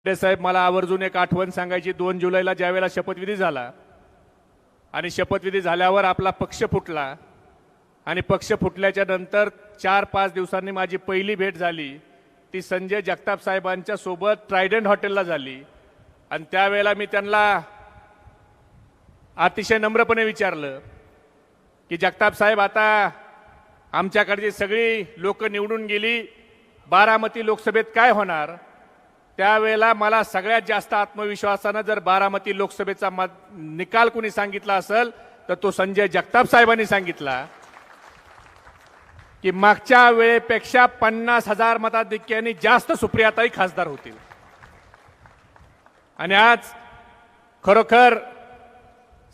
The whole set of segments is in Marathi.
साहेब, मला आवर्जून एक आठवण सांगायची. 2 जुलैला ज्यावेळेला शपथविधी झाला आणि शपथविधी झाल्यावर आपला पक्ष फुटला आणि पक्ष फुटल्याच्या नंतर 4-5 दिवसांनी माझी पहिली भेट झाली ती संजय जगताप साहेबांच्या सोबत ट्रायडंट हॉटेलला झाली. आणि त्यावेळेला मी त्यांना अतिशय नम्रपणे विचारलं की जगताप साहेब, आता आमच्याकडची सगळी लोक निवडून गेली, बारामती लोकसभेत काय होणार? त्यावेळेला मला सगळ्यात जास्त आत्मविश्वासानं जर बारामती लोकसभेचा निकाल कुणी सांगितला असेल तर तो संजय जगताप साहेबांनी सांगितला की मागच्या वेळेपेक्षा 50,000 मताधिक्याने जास्त सुप्रियाताई खासदार होतील. आणि आज खरोखर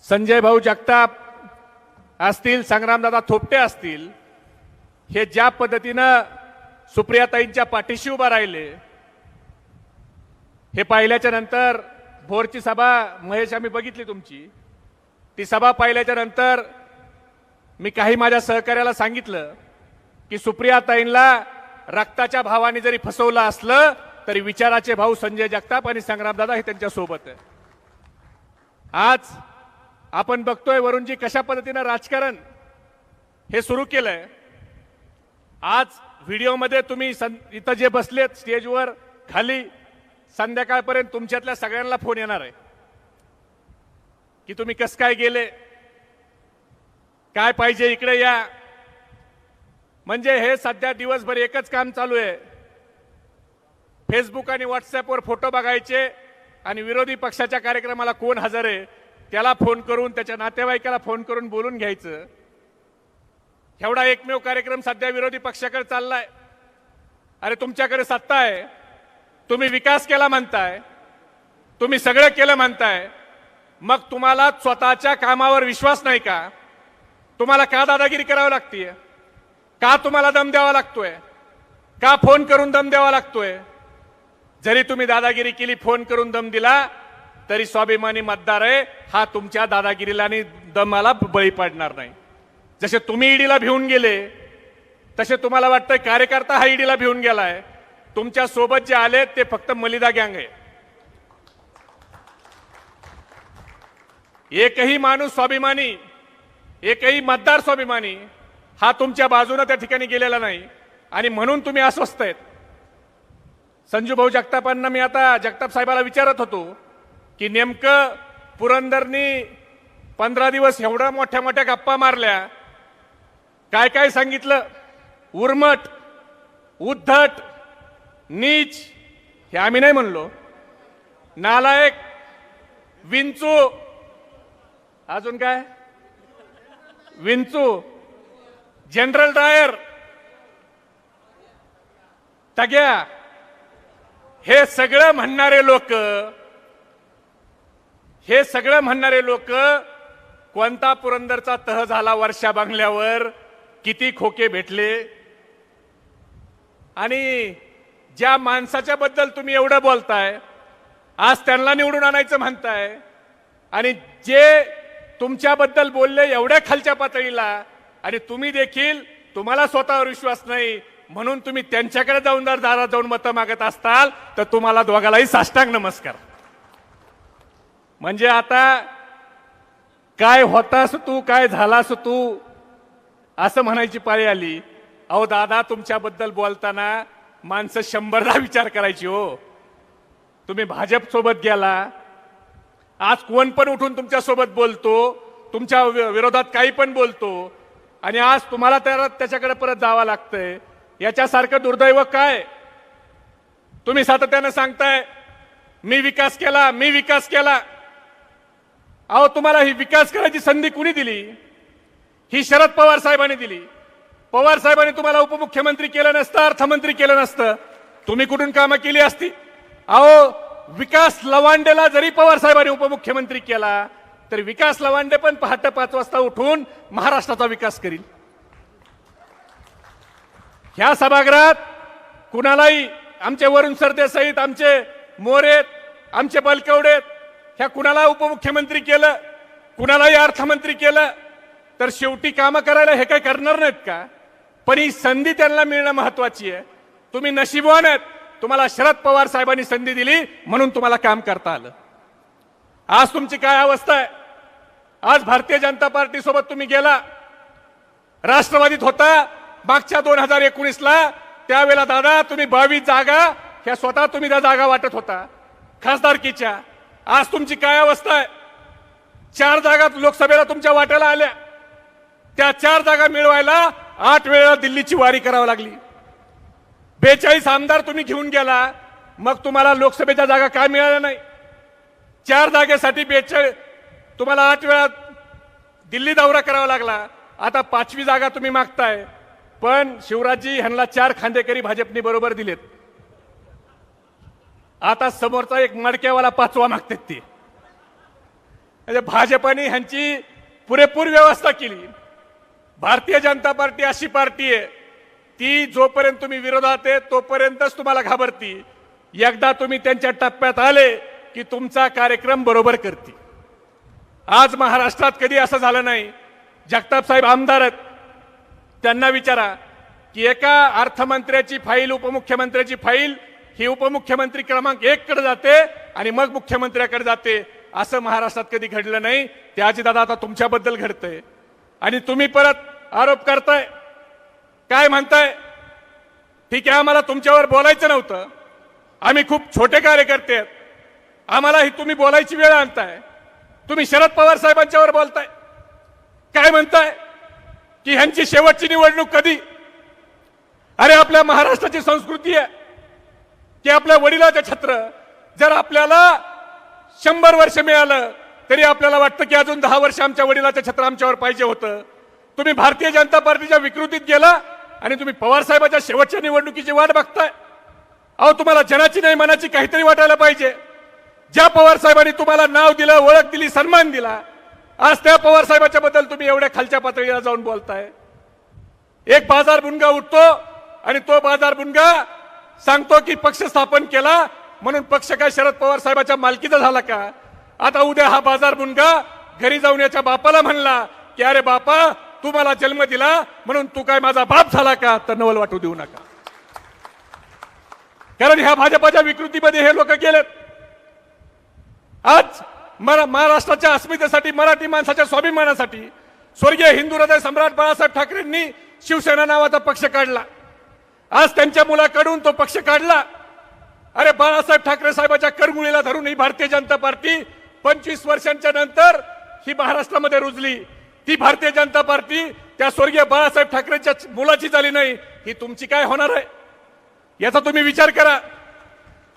संजय भाऊ जगताप असतील, संग्रामदादा थोपटे असतील, हे ज्या पद्धतीनं सुप्रियाताईंच्या पाठीशी उभा राहिले हे पाहिल्याच्या नंतर, भोरची सभा महेश आम्ही बघितली तुमची, ती सभा पाहिल्याच्या नंतर मी काही माझ्या सहकार्याला सांगितलं की सुप्रियाताईंना रक्ताच्या भावाने जरी फसवलं असलं तरी विचाराचे भाऊ संजय जगताप आणि संग्रामदादा हे त्यांच्या सोबत आहे. आज आपण बघतोय वरुणजी कशा पद्धतीनं राजकारण हे सुरू केलंय. आज व्हिडिओमध्ये तुम्ही इथं जे बसलेत स्टेजवर खाली, संध्याकाळपर्यंत तुमच्यातल्या सगळ्यांना फोन येणार आहे की तुम्ही कसं काय गेले, काय पाहिजे इकडे या. म्हणजे हे सध्या दिवसभर एकच काम चालू आहे, फेसबुक आणि व्हॉट्सअपवर फोटो बघायचे आणि विरोधी पक्षाच्या कार्यक्रमाला कोण हजर आहे त्याला फोन करून, त्याच्या नातेवाईकाला फोन करून बोलून घ्यायचं. एवढा एकमेव कार्यक्रम सध्या विरोधी पक्षाकडे चाललाय. अरे तुमच्याकडे सत्ता आहे, तुम्ही विकास केला म्हणताय, तुम्ही सगळं केलं म्हणताय, मग तुम्हाला स्वतःच्या कामावर विश्वास नाही का? तुम्हाला का दादागिरी करावी लागतीये? का तुम्हाला दम द्यावा लागतोय? का फोन करून दम द्यावा लागतोय? जरी तुम्ही दादागिरी केली, फोन करून दम दिला, तरी स्वाभिमानी मतदार आहे हा तुमच्या दादागिरीला आणि दमाला बळी पडणार नाही. जसे तुम्ही ईडीला भिवून गेले तसे तुम्हाला वाटतंय कार्यकर्ता हा ईडीला भिवून गेलाय. तुमच्या सोबत जे आले ते फक्त मलिदा गँग आहे. एकही माणूस स्वाभिमानी, एकही मतदार स्वाभिमानी हा तुमच्या बाजूने त्या ठिकाणी गेलेला नाही आणि म्हणून तुम्ही अस्वस्थ आहेत. संजू भाऊ जगतापांना मी आता जगताप साहेबाला विचारत होतो की नेमकं पुरंदरनी 15 दिवस एवढ्या मोठ्या मोठ्या गप्पा मारल्या, काय काय सांगितलं, उर्मट, उद्धट, नीच, हे आम्ही नाही म्हणलो, नालायक, विंचू, अजून काय, विंचू, जनरल डायर, तग्या, हे सगळं म्हणणारे लोक कोणता पुरंदरचा तह झाला वर्षा बंगल्यावर, किती खोके भेटले. आणि ज्या माणसाच्या बद्दल तुम्ही एवढं बोलताय, आज त्यांना निवडून आणायचं म्हणताय, आणि जे तुमच्याबद्दल बोलले एवढ्या खालच्या पातळीला, आणि तुम्ही देखील, तुम्हाला स्वतःवर विश्वास नाही म्हणून तुम्ही त्यांच्याकडे जाऊन दारात जाऊन मतं मागत असताल तर तुम्हाला दोघालाही साष्टांग नमस्कार. म्हणजे आता काय होतास तू, काय झालास तू, असं म्हणायची पाळी आली. अहो दादा, तुमच्याबद्दल बोलताना माणसं 100दा विचार करायची हो. तुम्ही भाजप सोबत गेला, आज कोण पण उठून तुमच्या सोबत बोलतो, तुमच्या विरोधात काही पण बोलतो, आणि आज तुम्हाला त्याच्याकडे परत जावं लागतंय. याच्यासारखं दुर्दैव काय? तुम्ही सातत्यानं सांगताय मी विकास केला, मी विकास केला. अहो तुम्हाला ही विकास करायची संधी कुणी दिली? ही शरद पवार साहेबांनी दिली. पवार साहेबांनी तुम्हाला उपमुख्यमंत्री केलं नसतं, अर्थमंत्री केलं नसतं, तुम्ही कुठून कामं केली असती? अहो विकास लवांडेला जरी पवार साहेबांनी उपमुख्यमंत्री केला तर विकास लवांडे पण पहाटे 5 वाजता उठून महाराष्ट्राचा विकास करील. ह्या सभागृहात कुणालाही, आमचे वरुण सरदेसाईत, आमचे मोरेत, आमचे बलकवडेत, ह्या कुणाला उपमुख्यमंत्री केलं, कुणालाही अर्थमंत्री केलं तर शेवटी कामं करायला हे काही करणार नाहीत का? पण ही संधी त्यांना मिळणं महत्वाची आहे. तुम्ही नशीबवान आहेत तुम्हाला शरद पवार साहेबांनी संधी दिली म्हणून तुम्हाला काम करता आलं. आज तुमची काय अवस्था आहे? आज भारतीय जनता पार्टी सोबत तुम्ही गेला, राष्ट्रवादीत होता मागच्या 2019ला. त्यावेळेला दादा तुम्ही 22 जागा ह्या स्वतः तुम्ही त्या जागा वाटत होता खासदारकीच्या. आज तुमची काय अवस्था आहे? 4 जागा लोकसभेला तुमच्या वाट्याला आल्या. त्या 4 जागा मिळवायला 8 वेळा दिल्लीची वारी करावी लागली. 42 आमदार तुम्ही घेऊन गेला, मग तुम्हाला लोकसभेच्या जागा काय मिळाल्या नाही? 4 जागेसाठी 42 तुम्हाला 8 वेळा दिल्ली दौरा करावा लागला. आता 5वी जागा तुम्ही मागताय, पण शिवराजजी ह्यांना 4 खांदेकरी भाजपने बरोबर दिलेत. आता समोरचा एक मडक्यावाला 5वा मागतात ते. म्हणजे भाजपने ह्यांची पुरेपूर व्यवस्था केली. भारतीय जनता पार्टी अशी पार्टी आहे ती जोपर्यंत तुम्ही विरोधात आहे तोपर्यंतच तुम्हाला घाबरती. एकदा तुम्ही त्यांच्या टप्प्यात आले की तुमचा कार्यक्रम बरोबर करते. आज महाराष्ट्रात कधी असं झालं नाही. जगताप साहेब आमदार आहेत, त्यांना विचारा की एका अर्थमंत्र्याची फाईल उपमुख्यमंत्र्याची फाईल ही उपमुख्यमंत्री क्रमांक 1 कडे जाते आणि मग मुख्यमंत्र्याकडे जाते. असं महाराष्ट्रात कधी घडलं नाही. ते अजितदादा आता तुमच्याबद्दल घडतंय आणि तुम्ही परत आरोप करताय. काय म्हणताय? ठीक आहे, आम्हाला तुमच्यावर बोलायचं नव्हतं, आम्ही खूप छोटे कार्यकर्ते आहेत, आम्हाला ही तुम्ही बोलायची वेळ आणताय. तुम्ही शरद पवार साहेबांच्यावर बोलताय. काय म्हणताय की ह्यांची शेवटची निवडणूक कधी? अरे आपल्या महाराष्ट्राची संस्कृती आहे की आपल्या वडिलाचं छत्र जर आपल्याला 100 वर्ष मिळालं तरी आपल्याला वाटतं की अजून 10 वर्ष आमच्या वडिलाचं छत्र आमच्यावर पाहिजे होतं. तुम्ही भारतीय जनता पार्टीच्या विकृतीत गेला आणि तुम्ही पवार साहेबांच्या शेवटच्या निवडणुकीची वाट बघताय. अहो तुम्हाला जनाची नाही मनाची काहीतरी वाटायला पाहिजे. ज्या पवार साहेबांनी तुम्हाला नाव दिलं, ओळख दिली, सन्मान दिला, आज त्या पवार साहेबांच्या बद्दल तुम्ही एवढ्या खालच्या पातळीला जाऊन बोलताय. एक बाजार बुनगा उठतो आणि तो बाजार बुनगा सांगतो की पक्ष स्थापन केला म्हणून पक्ष काय शरद पवार साहेबांच्या मालकीचा झाला का? आता उद्या हा बाजार बुनगा घरी जाऊन याच्या बापाला म्हणला की अरे बापा तू मला जन्म दिला म्हणून तू काय माझा बाप झाला का? तर नवल वाटू देऊ नका. कारण ह्या भाजपाच्या विकृतीमध्ये हे लोक गेलेत. आज महाराष्ट्राच्या अस्मितेसाठी, मराठी माणसाच्या स्वाभिमानासाठी स्वर्गीय हिंदू हृदय सम्राट बाळासाहेब ठाकरेंनी शिवसेना नावाचा पक्ष काढला. आज त्यांच्या मुलाकडून तो पक्ष काढला. अरे बाळासाहेब ठाकरे साहेबांच्या करमुळीला धरून ही भारतीय जनता पार्टी 25 वर्षांच्या नंतर ही महाराष्ट्रामध्ये रुजली. ती भारतीय जनता पार्टी त्या स्वर्गीय बाळासाहेब ठाकरेंच्या मुलाची झाली नाही. ही तुमची काय होणार आहे याचा तुम्ही विचार करा.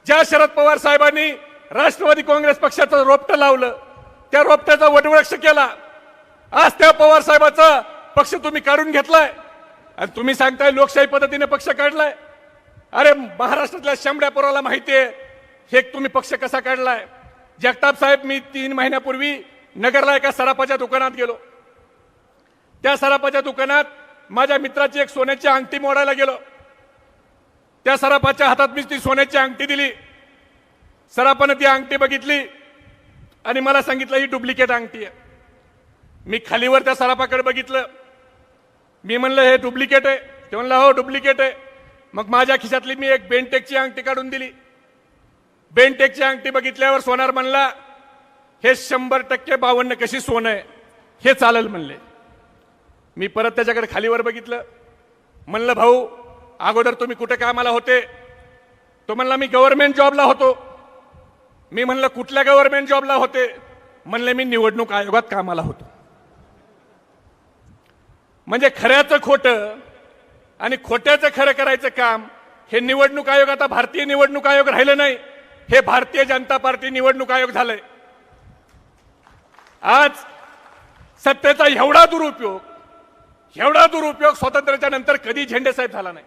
ज्या शरद पवार साहेबांनी राष्ट्रवादी काँग्रेस पक्षाचं रोपटं लावलं, त्या रोपट्याचा वटवृक्ष केला. आज त्या पवार साहेबाचा पक्ष तुम्ही काढून घेतलाय आणि तुम्ही सांगताय लोकशाही पद्धतीने पक्ष काढलाय. अरे महाराष्ट्रातल्या शंभऱ्या पोराला माहितीये हे तुम्ही पक्ष कसा काढलाय. जगताप साहेब, मी 3 महिन्यापूर्वी नगरला एका सराफाच्या दुकानात गेलो. त्या सराफाच्या दुकानात माझ्या मित्राची एक सोन्याची अंगठी मोडायला गेलो. त्या सराफाच्या हातात मी ती सोन्याची अंगठी दिली. सराफानं ती अंगठी बघितली आणि मला सांगितलं ही डुप्लिकेट अंगठी आहे. मी खालीवर त्या सराफाकडे बघितलं. मी म्हणलं हे डुप्लिकेट आहे. ते म्हणलं हो डुप्लिकेट आहे. मग माझ्या खिशातली मी एक बेंटेकची अंगठी काढून दिली. बेंटेकची अंगठी बघितल्यावर सोनार म्हणला हे 100% 52 कशी सोनं आहे, हे चालेल म्हणले. मी परत त्याच्याकडे खालीवर बघितलं. म्हणलं भाऊ अगोदर तुम्ही कुठे कामाला होते? तो म्हणला मी गव्हर्नमेंट जॉबला होतो. मी म्हणलं कुठल्या गव्हर्नमेंट जॉबला होते? म्हणले मी निवडणूक आयोगात कामाला होतो. म्हणजे खऱ्याचं खोटं आणि खोट्याचं खरं करायचं काम हे निवडणूक आयोग आता भारतीय निवडणूक आयोग राहिलं नाही, हे भारतीय जनता पार्टी निवडणूक आयोग झालंय. आज सत्तेचा एवढा दुरुपयोग स्वातंत्र्याच्या नंतर कधी झेंडे साहेब झाला नाही.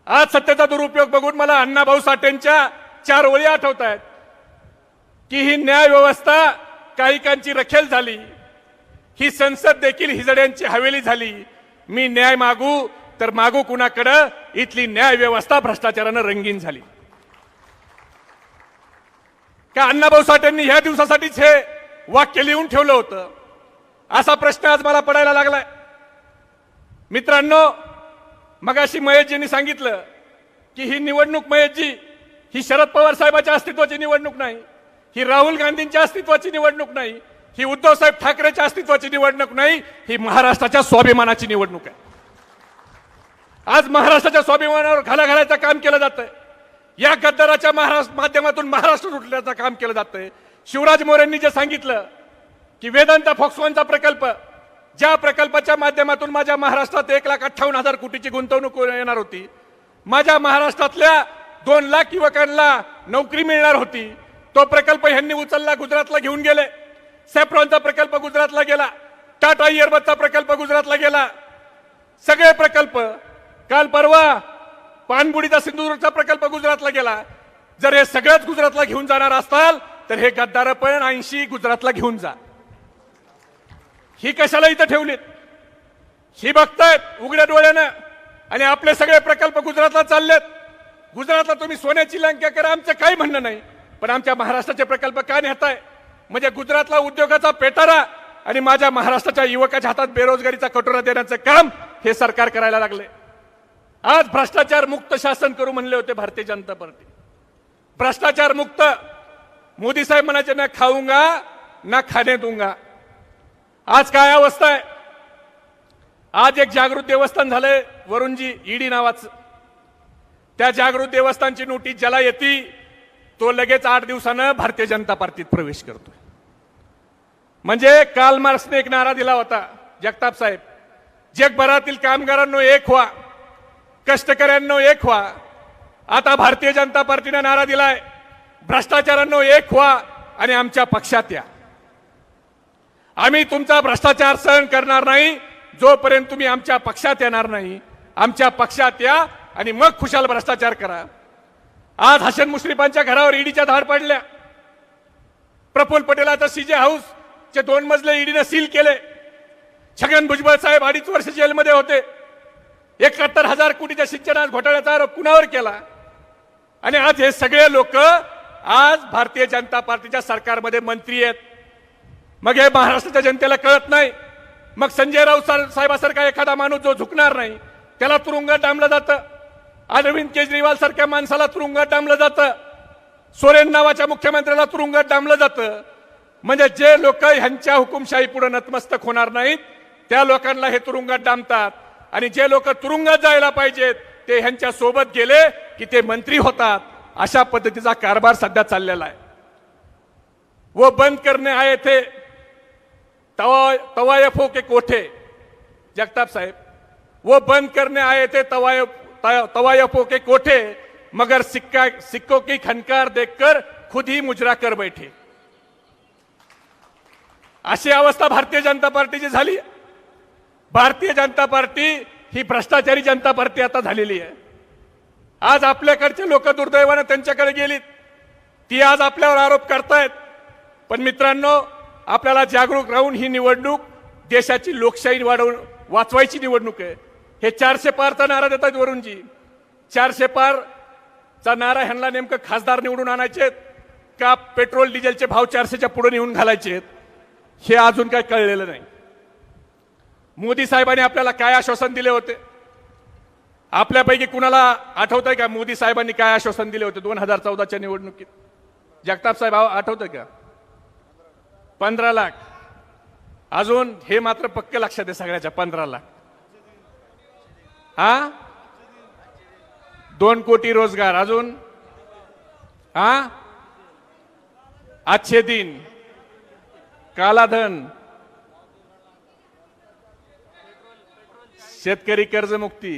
आज सत्तेचा दुरुपयोग बघून मला अण्णाभाऊ साठेंच्या 4 ओळी आठवत आहेत की ही न्याय व्यवस्था काहीकांची रखेल झाली, ही संसद देखील हिजड्यांची हवेली झाली. मी न्याय मागू तर मागू कुणाकडे? इथली न्याय व्यवस्था भ्रष्टाचारानं रंगीन झाली. का अण्णाभाऊ साठेंनी ह्या दिवसासाठीच हे वाक्य लिहून ठेवलं होतं? असा प्रश्न आज मला पडायला लागलाय. मित्रांनो, मगाशी महेशजींनी सांगितलं की ही निवडणूक महेशजी ही शरद पवार साहेबांच्या अस्तित्वाची निवडणूक नाही, ही राहुल गांधींच्या अस्तित्वाची निवडणूक नाही, ही उद्धव साहेब ठाकरेच्या अस्तित्वाची निवडणूक नाही, ही महाराष्ट्राच्या स्वाभिमानाची निवडणूक आहे. आज महाराष्ट्राच्या स्वाभिमानावर घाला घालायचं काम केलं जातंय. या गद्दाराच्या माध्यमातून महाराष्ट्र लुटण्याचं काम केलं जातंय. शिवराज मोरेंनी जे सांगितलं की वेदांता फॉक्सकॉनचा प्रकल्प, ज्या प्रकल्पाच्या माध्यमातून माझ्या महाराष्ट्रात 1,58,000 कोटीची गुंतवणूक येणार होती, माझ्या महाराष्ट्रातल्या 2 लाख युवकांना नोकरी मिळणार होती, तो प्रकल्प ह्यांनी उचलला, गुजरातला घेऊन गेले. सॅफ्रॉनचा प्रकल्प गुजरातला गेला, टाटा इयरबसचा प्रकल्प गुजरातला गेला. सगळे प्रकल्प, काल परवा पाणबुडीचा सिंधुदुर्गचा प्रकल्प गुजरातला गेला. जर हे सगळंच गुजरातला घेऊन जाणार असताल तर हे गद्दार पण 80 गुजरातला घेऊन जा. ही कशाला इथं ठेवलीत? ही बघतायत उघड्या डोळ्यानं आणि आपले सगळे प्रकल्प गुजरातला चाललेत. गुजरातला तुम्ही सोन्याची लंका करा, आमचं काही म्हणणं नाही, पण आमच्या महाराष्ट्राचे प्रकल्प का नेताय? म्हणजे गुजरातला उद्योगाचा पेटारा आणि माझ्या महाराष्ट्राच्या युवकाच्या हातात बेरोजगारीचा कटोरा देण्याचं काम हे सरकार करायला लागले. आज भ्रष्टाचार मुक्त शासन करू म्हणले होते भारतीय जनता पार्टी. भ्रष्टाचार मुक्त. मोदी साहेब म्हणायचे ना खाऊंगा ना खाने दूंगा. आज काय अवस्था आहे? आज एक जागृत देवस्थान झालंय वरुणजी, ईडी नावाचं. त्या जागृत देवस्थानची नोटीस ज्याला येते तो लगेच 8 दिवसानं भारतीय जनता पार्टीत प्रवेश करतोय. म्हणजे कार्ल मार्क्सने एक नारा दिला होता, जगताप साहेब, जगभरातील कामगारांनो एक व्हा, कष्टकऱ्यांनो एक व्हा. आता भारतीय जनता पार्टीने नारा दिलाय, भ्रष्टाचारांनो एक व्हा आणि आमच्या पक्षात या. आम्ही तुमचा भ्रष्टाचार सहन करणार नाही जोपर्यंत तुम्ही आमच्या पक्षात येणार नाही. आमच्या पक्षात या आणि मग खुशाल भ्रष्टाचार करा. आज हसन मुश्रीफांच्या घरावर ईडीच्या धाड पडल्या. प्रफुल्ल पटेलाचा सीजे हाऊस चे 2 मजले ईडीने सील केले. छगन भुजबळ साहेब 2.5 वर्ष जेलमध्ये होते. 71,000 कोटीच्या सिंचन घोटाळ्याचा आरोप कुणावर केला? आणि आज हे सगळे लोक आज भारतीय जनता पार्टीच्या सरकारमध्ये मंत्री आहेत. मग हे महाराष्ट्राच्या जनतेला कळत नाही. मग संजय राऊत साहेबासारखा एखादा माणूस जो झुकणार नाही त्याला तुरुंगात डांबलं जातं. अरविंद केजरीवाल सारख्या माणसाला तुरुंगात डांबलं जातं. सोरेन नावाच्या मुख्यमंत्र्याला तुरुंगात डांबलं जातं. म्हणजे जे लोक ह्यांच्या हुकुमशाही पुढे नतमस्तक होणार नाहीत त्या लोकांना हे तुरुंगात डांबतात. आणि जे लोक तुरुंगात जायला पाहिजेत ते ह्यांच्या सोबत गेले की ते मंत्री होतात. अशा पद्धतीचा कारभार सध्या चाललेला आहे. वो बंद करने आए थे तवायफों के कोठे. जगताप साहेब, वो बंद करने आए थे तवायफों के कोठे, मगर सिक्कों की खनकार देखकर खुद ही मुजरा कर बैठे. अशी अवस्था भारतीय जनता पार्टीची झाली. भारतीय जनता पार्टी ही भ्रष्टाचारी जनता पार्टी आता झालेली आहे. आज आपल्याकडचे लोक दुर्दैवाने त्यांच्याकडे गेलीत. ती आज आपल्यावर आरोप करतायत. पण मित्रांनो, आपल्याला जागरूक राहून ही निवडणूक देशाची लोकशाही वाचवायची निवडणूक आहे. हे 400 पारचा नारा देतात वरुणजी. 400 पारचा नारा ह्यांना नेमकं खासदार निवडून आणायचे का पेट्रोल डिझेलचे भाव 400च्या पुढे नेऊन घालायचे हे अजून काय कळलेलं नाही. मोदी साहेबांनी आपल्याला काय आश्वासन दिले होते? आपल्यापैकी कुणाला आठवतंय का मोदी साहेबांनी काय आश्वासन दिले होते 2014च्या निवडणुकीत? जगताप साहेब आठवतंय का? 15 लाख. अजून हे मात्र पक्के लक्षात आहे सगळ्याच्या 15 लाख. हा 2 कोटी रोजगार. अजून हा अच्छे दिन, कालाधन, शेतकरी कर्जमुक्ती,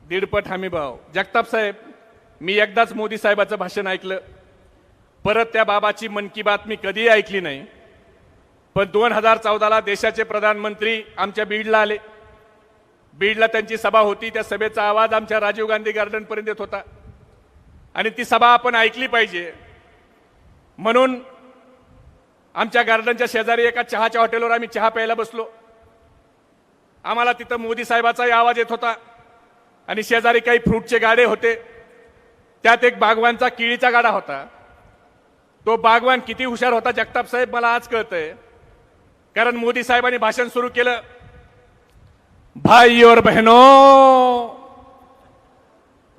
1.5 हमी भाव. जगताप साहेब, मी एकदाच मोदी साहेबाचं भाषण ऐकलं, परत त्या बाबाची मन की बात मी कधीही ऐकली नाही. पण 2014ला देशाचे प्रधानमंत्री आमच्या बीडला आले. बीडला त्यांची सभा होती. त्या सभेचा आवाज आमच्या राजीव गांधी गार्डन पर्यंत येत होता आणि ती सभा आपण ऐकली पाहिजे म्हणून आमच्या गार्डनच्या शेजारी एका चहाच्या हॉटेलवर आम्ही चहा प्यायला बसलो. आम्हाला तिथं मोदी साहेबाचाही आवाज येत होता आणि शेजारी काही फ्रूटचे गाडे होते. त्यात एक बागवानचा केळीचा गाडा होता. तो बागवान किती हुशार होता जगताप साहेब मला आज कळतंय. कारण मोदी साहेबांनी भाषण सुरू केलं, भाई और बहनों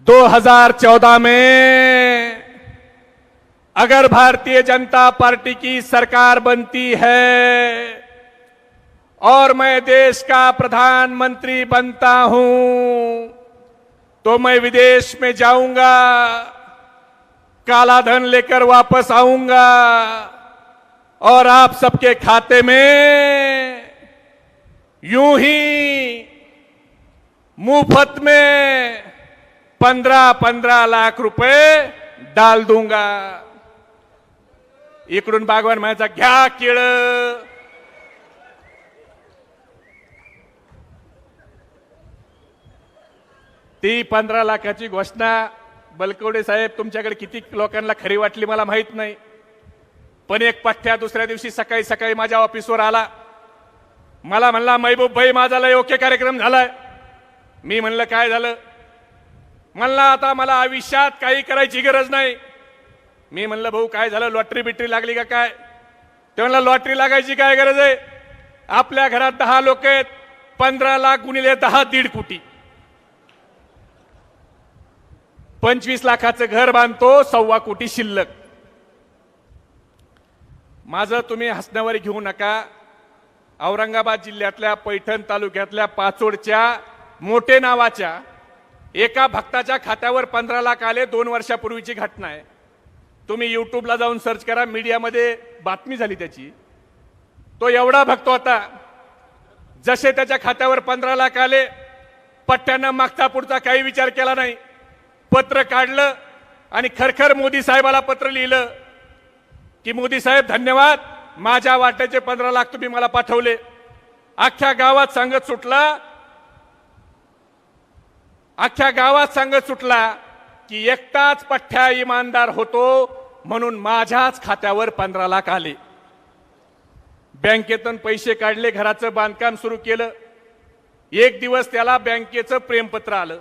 2014 में अगर भारतीय जनता पार्टी की सरकार बनती है और मैं देश का प्रधानमंत्री बनता हूं तो मैं विदेश में जाऊंगा, काला धन लेकर वापस आऊंगा और आप सबके खाते में यूं ही मुफ्त में 15-15 लाख रुपए डाल दूंगा। इकडून बागवान म्हणायचा घ्या केळ। ती 15 लाखाची घोषणा बलकवडे साहेब तुमच्याकडे किती लोकांना खरी वाटली मला माहित नाही, पण एक पठ्ठ्या दुसऱ्या दिवशी सकाळी सकाळी माझ्या ऑफिसवर आला, मला म्हणला महबूब भाई माझा लय ओके कार्यक्रम झालाय। मी म्हणलं काय झालं? म्हणला आता मला आयुष्यात काही करायची गरज नाही। मी म्हणलं भाऊ काय झालं, लॉटरी बिटरी लागली का काय? ते म्हणला लॉटरी लागायची काय गरज आहे, आपल्या घरात 10 लोक आहेत, 15 लाख गुणिले 10 1.5 कोटी, 25 लाखाचं घर बांधतो, 1.25 कोटी शिल्लक। माझं तुम्ही हसण्यावर घेऊ नका। औरंगाबाद जिल्ह्यातल्या पैठण तालुक्यातल्या पाचोडच्या मोठे नावाच्या एका भक्ताच्या खात्यावर 15 लाख आले, 2 वर्षापूर्वीची घटना आहे। तुम्ही यूट्यूबला जाऊन सर्च करा, मीडियामध्ये बातमी झाली त्याची। तो एवढा भक्त होता, जसे त्याच्या खात्यावर 15 लाख आले, पट्ट्यानं मागचा पुढचा काही विचार केला नाही, पत्र काढलं आणि खरखर मोदी साहेबाला पत्र लिहिलं की मोदी साहेब धन्यवाद, माझ्या वाट्याचे 15 लाख तुम्ही मला पाठवले। अख्ख्या गावात सांगत सुटला की एकटाच पठ्ठ्या इमानदार होतो म्हणून माझ्याच खात्यावर 15 लाख आले। बँकेतून पैसे काढले, घराचं बांधकाम सुरू केलं। एक दिवस त्याला बँकेचं प्रेमपत्र आलं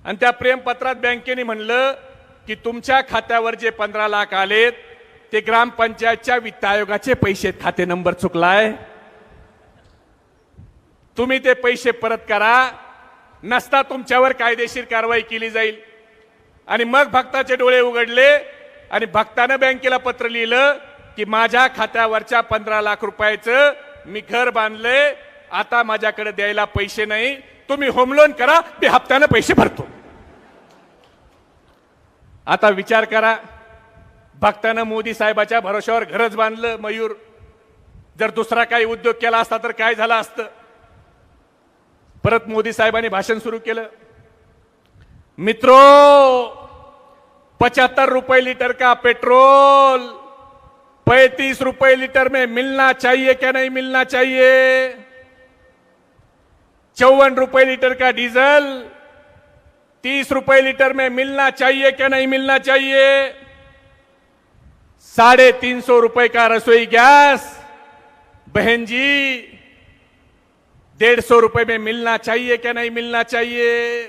आणि त्या प्रेमपत्रात बँकेने म्हणलं की तुमच्या खात्यावर जे 15 लाख आलेत ते ग्रामपंचायतच्या वित्त आयोगाचे पैसे, खाते नंबर चुकलाय, तुम्ही ते पैसे परत करा, नसता तुमच्यावर कायदेशीर कारवाई केली जाईल। आणि मग भक्ताचे डोळे उघडले आणि भक्तानं बँकेला पत्र लिहिलं की माझ्या खात्यावरच्या 15 लाख रुपयाचं मी घर बांधले, आता माझ्याकडे द्यायला पैसे नाही, तुम्ही होम लोन करा, मी हप्त्यानं पैसे भरतो। आता विचार करा, भक्तानं मोदी साहेबाच्या भरोश्यावर घरच बांधलं मयूर, जर दुसरा काही उद्योग केला असता तर काय झालं असतं? परत मोदी साहेबांनी भाषण सुरू केलं, मित्रों 75 रुपए लीटर का पेट्रोल 35 रुपए लीटर में मिलना चाहिए क्या नहीं मिलना चाहिए? 54 रुपए लीटर का डीजल 30 रुपए लीटर में मिलना चाहिए क्या नहीं मिलना चाहिए? 350 रुपए का रसोई गैस बहन जी 150 रुपए में मिलना चाहिए क्या नहीं मिलना चाहिए?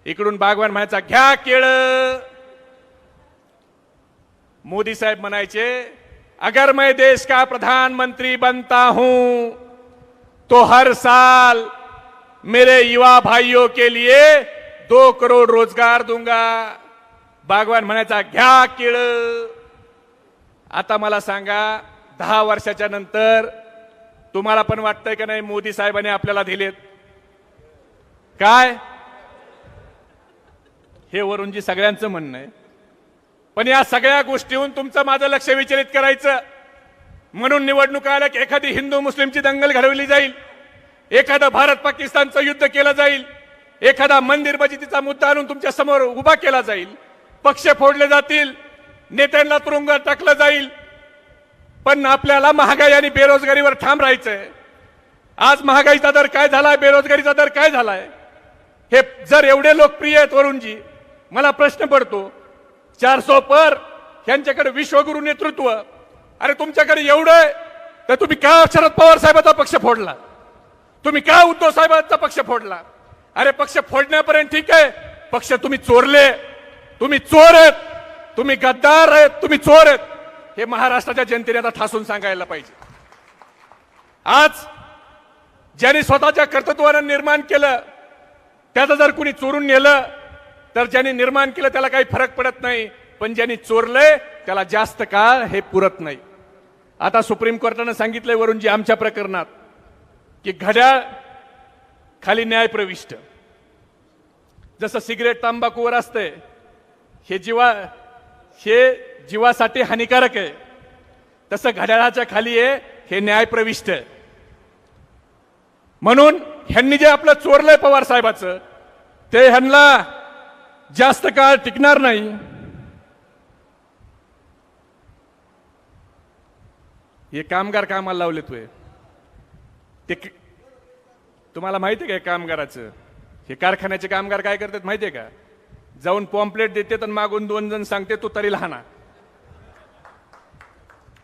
इकडून बागवान म्हणायचा घ्या केळ। मोदी साहेब म्हणायचे अगर मैं देश का प्रधानमंत्री बनता हूं तो हर साल मेरे युवा भाइयों के लिए 2 करोड़ रोजगार दूंगा। बागवान म्हणायचा घ्या केळ। आता मला सांगा, 10 वर्षाच्या नंतर तुम्हाला पण वाटतंय का नाही मोदी साहेबांनी आपल्याला दिलेत काय? हे वरूनजी सगळ्यांचं म्हणणं आहे, पण या सगळ्या गोष्टीहून तुमचं माझं लक्ष विचलित करायचं म्हणून निवडणूक आल्या की एखादी हिंदू मुस्लिमची दंगल घडवली जाईल, एखादं भारत पाकिस्तानचं युद्ध केलं जाईल, एखादा मंदिर मस्जिदीचा मुद्दा आणून तुमच्या समोर उभा केला जाईल, पक्ष फोडले जातील, नेत्यांना तुरुंगात टाकलं जाईल, पण आपल्याला महागाई आणि बेरोजगारीवर ठाम राहायचंय। आज महागाईचा दर काय झालाय, बेरोजगारीचा दर काय झालाय, हे जर एवढे लोकप्रिय आहेत वरुणजी, मला प्रश्न पडतो 400 पर यांच्याकडे विश्वगुरु नेतृत्व, अरे तुमच्याकडे एवढं तर तुम्ही का शरद पवार साहेबांचा पक्ष फोडला? तुम्ही का उद्धव साहेबांचा पक्ष फोडला? अरे पक्ष फोडण्यापर्यंत ठीक आहे, पक्ष तुम्ही चोरले, तुम्ही चोर आहेत, तुम्ही गद्दार आहेत, तुम्ही चोर आहेत, हे महाराष्ट्राच्या जनतेने आता ठासून सांगायला पाहिजे। आज ज्यांनी स्वतःच्या कर्तृत्वाने निर्माण केलं त्याचं जर कुणी चोरून नेलं तर ज्यांनी निर्माण केलं त्याला काही फरक पडत नाही, पण ज्यांनी चोरलंय त्याला जास्त काळ हे पुरत नाही. आता सुप्रीम कोर्टानं सांगितलंय वरूनजी आमच्या प्रकरणात की घड्याळ खाली न्याय प्रविष्ट. जसं सिगरेट तंबाखूवर असते हे जीवासाठी हानिकारक आहे, तसं घड्याळाच्या खाली आहे हे न्याय प्रविष्ट आहे. म्हणून ह्यांनी जे आपलं चोरलंय पवार साहेबाचं ते ह्यांना जास्त काळ टिकणार नाही. हे कामगार कामाला लावले ते तुम्हाला माहिती आहे का कामगाराचं? हे कारखान्याचे कामगार काय करतात माहितीये का? जाऊन पॉम्पलेट देते तर मागून 2 जण सांगते तू तरी लहाना.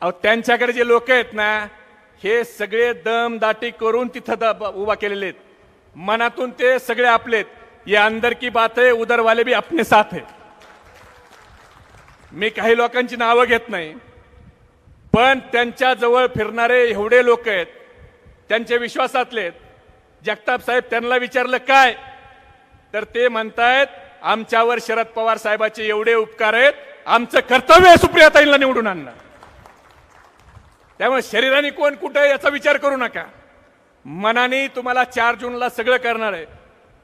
अहो त्यांच्याकडे जे लोक आहेत ना हे सगळे दमदाटी करून तिथं उभा केलेले आहेत. मनातून ते सगळे आपलेत. ये अंदर की बात है, उधर वाले भी अपने साथ है. मी काही लोकांची नावं घेत नाही, पण त्यांच्या जवळ फिरणारे एवढे लोक आहेत त्यांचे विश्वासातले आहेत. जगताप साहेब त्यांना विचारलं काय, तर ते म्हणतायत आमच्यावर शरद पवार साहेबाचे एवढे उपकार आहेत, आमचं कर्तव्य आहे सुप्रियाताईंना निवडून आणणं. त्यामुळे शरीराने कोण कुठे याचा विचार करू नका. मनाने तुम्हाला 4 जूनला सगळं करणार आहे.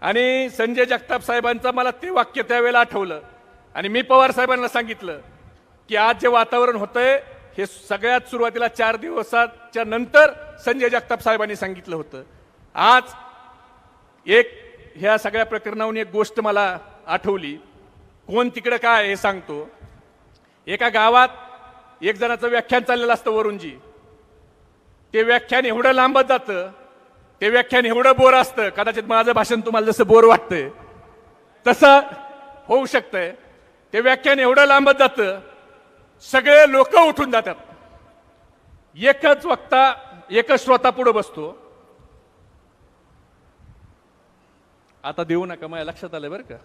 आणि संजय जगताप साहेबांचं मला ते वाक्य त्यावेळेला आठवलं आणि मी पवार साहेबांना सांगितलं की आज जे वातावरण होतंय हे सगळ्यात सुरुवातीला 4 दिवसाच्या नंतर संजय जगताप साहेबांनी सांगितलं होतं. आज ह्या सगळ्या प्रकरणावरून एक गोष्ट मला आठवली. कोण तिकडे काय हे सांगतो. एका गावात एक जणाचं व्याख्यान चाललेलं असतं वरूनजी. ते व्याख्यान एवढं लांबत जातं, ते व्याख्यान एवढं बोर असतं, कदाचित माझं भाषण तुम्हाला जसं बोर वाटतंय तसं होऊ शकतंय. ते व्याख्यान एवढं लांबत जातं, सगळे लोक उठून जातात. एकच वक्ता एकच श्रोता पुढे बसतो. आता देऊ नका, माझ्या लक्षात आलंय बरं का,